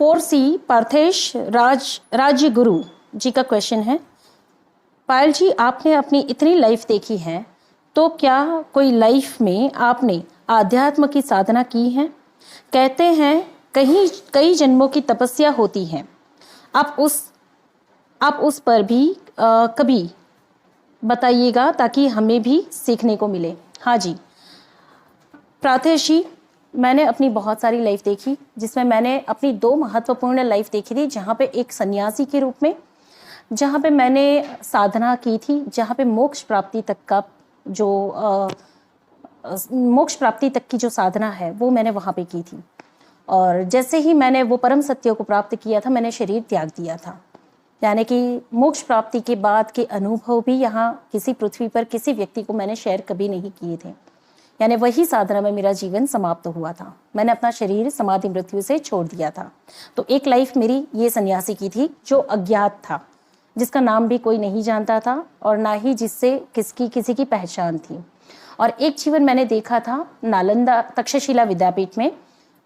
4C पार्थेश राज्य गुरु जी का question है, पायल जी आपने अपनी इतनी लाइफ देखी है तो क्या कोई लाइफ में आपने आध्यात्म की साधना की है? कहते हैं कई जन्मों की तपस्या होती है, आप उस पर भी कभी बताइएगा ताकि हमें भी सीखने को मिले। हाँ जी प्रार्थेश जी, मैंने अपनी बहुत सारी लाइफ देखी, जिसमें मैंने अपनी 2 महत्वपूर्ण लाइफ देखी थी। जहाँ पे एक सन्यासी के रूप में, जहाँ पे मैंने साधना की थी, जहाँ पे मोक्ष प्राप्ति तक की जो साधना है वो मैंने वहाँ पे की थी। और जैसे ही मैंने वो परम सत्य को प्राप्त किया था, मैंने शरीर त्याग दिया था। यानी कि मोक्ष प्राप्ति के बाद के अनुभव भी यहाँ किसी पृथ्वी पर किसी व्यक्ति को मैंने शेयर कभी नहीं किए थे। यानी वही साधना में मेरा जीवन समाप्त हुआ था। मैंने अपना शरीर समाधि मृत्यु से छोड़ दिया था। तो एक लाइफ मेरी ये सन्यासी की थी जो अज्ञात था, जिसका नाम भी कोई नहीं जानता था और ना ही जिससे किसी की पहचान थी। और एक जीवन मैंने देखा था नालंदा तक्षशिला विद्यापीठ में।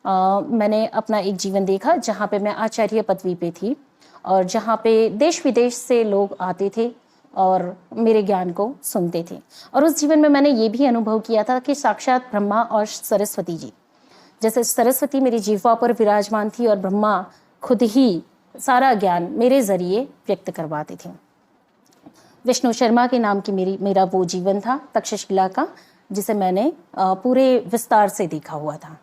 मैंने अपना एक जीवन देखा जहाँ पे मैं आचार्य पदवी पे थी और जहाँ पे देश विदेश से लोग आते थे और मेरे ज्ञान को सुनते थे। और उस जीवन में मैंने ये भी अनुभव किया था कि साक्षात ब्रह्मा और सरस्वती जी, जैसे सरस्वती मेरी जीवा पर विराजमान थी और ब्रह्मा खुद ही सारा ज्ञान मेरे जरिए व्यक्त करवाते थे। विष्णु शर्मा के नाम की मेरा वो जीवन था तक्षशिला का, जिसे मैंने पूरे विस्तार से देखा हुआ था।